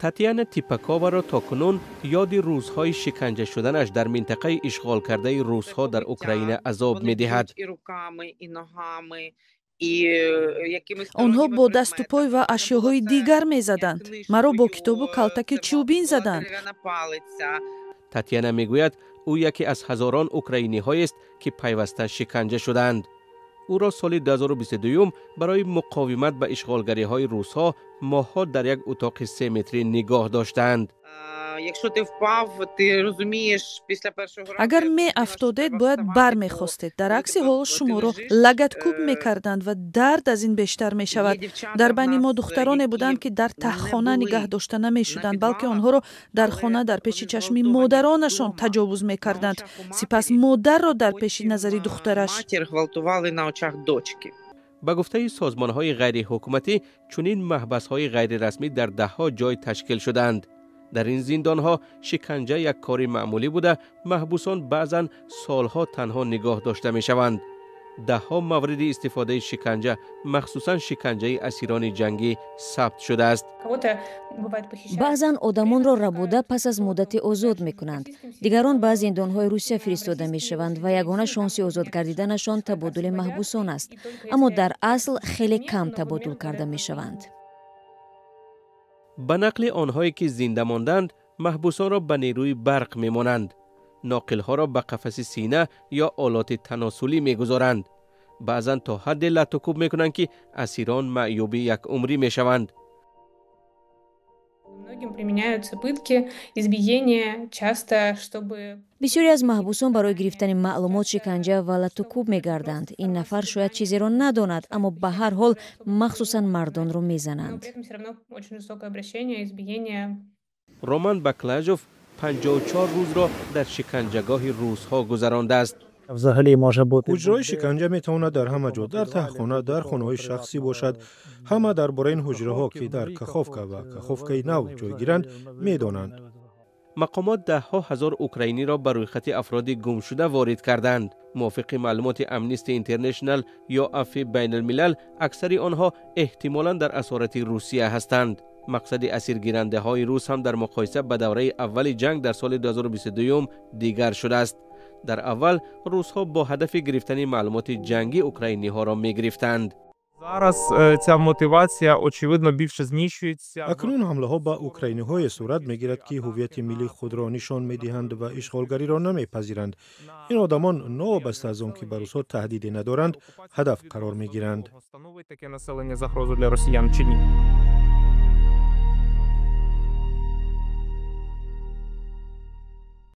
تاتیانا تیپاکووا را تاکنون یاد روزهای شکنجه شدنش در منطقه اشغال کرده روس‌ها در اوکراین عذاب می‌دهد. آنها با دست و پای و اشیاهای دیگر می‌زدند. مرا با کتاب و کلتک چوبین زدند. تاتیانا میگوید او یکی از هزاران اوکراینی‌هایی است که پیوسته شکنجه شدند. او را سال 2022 برای مقاومت به اشغالگری‌های روس‌ها ماه‌ها در یک اتاق 3 متری نگاه داشتند. اگر می افتادید باید بر می خواستید. در عکس حال شما را لگد کوب می کردند و درد از این بیشتر می شود. در بین ما دخترانی بودند که در تهخانه نگه داشته نمی شدند، بلکه آنها را در خانه در پیش چشم مادرانشان تجاوز می کردند. سپس مادر را در پیش نظر دخترش. به گفته سازمان‌های غیر حکومتی چنین محبس‌های غیر رسمی در ده‌ها جای تشکیل شدند. در این زندان‌ها شکنجه یک کار معمولی بوده، محبوسان بعضاً سالها تنها نگاه داشته می‌شوند. ده‌ها مورد استفاده شکنجه، مخصوصاً شکنجه اسیران جنگی ثبت شده است. بعضاً آدمان را ربوده پس از مدت آزاد می‌کنند. دیگران به زندان‌های روسیه فرستاده می‌شوند و یگانه شانس آزاد گردیدنشان تبادل محبوسان است، اما در اصل خیلی کم تبادل کرده می‌شوند. به نقل آنهایی که زنده ماندند، محبوسان را به نیروی برق می‌مانند. ناقل‌ها را به قفس سینه یا آلات تناسلی می‌گذارند. بعضاً تا حد لطوکوب می‌کنند که اسیران معیوب یک عمری می‌شوند. بسیاری از محبوسان برای گرفتن معلومات شکنجه و لطوکوب می‌گردند. این نفر شاید چیزی را نداند، اما به هر حال مخصوصاً مردان را می‌زنند. رومان باکلاژوف 54 روز را در شکنجهگاه روس‌ها گذرانده است. اجرای شکنجه میتواند در همه جا، در تهخانه، در خانه‌های شخصی باشد. همه درباره این حجره‌ها که در کاخوفکا و کاخوفکای نو جایگیرند میدانند. مقامات ده‌ها هزار اوکراینی را بر روی خط افراد گم شده وارد کردند. موافق معلومات امنیستی اینترنشنال یا عفو بین الملل، اکثر آنها احتمالاً در اسارت روسیه هستند. مقصد اسیرگیرنده های روس هم در مقایسه به دوره اول جنگ در سال 2022 دیگر شده است. در اول روس ها با هدف گرفتن معلومات جنگی اوکراینی ها را می گرفتند. اکنون حمله ها به اوکراینی های صورت می گیرد که هویت ملی خود را نشان می دهند و اشغالگری را نمی پذیرند. این آدمان نوابسته از آن که به روس ها تهدیدی ندارند هدف قرار می گیرند.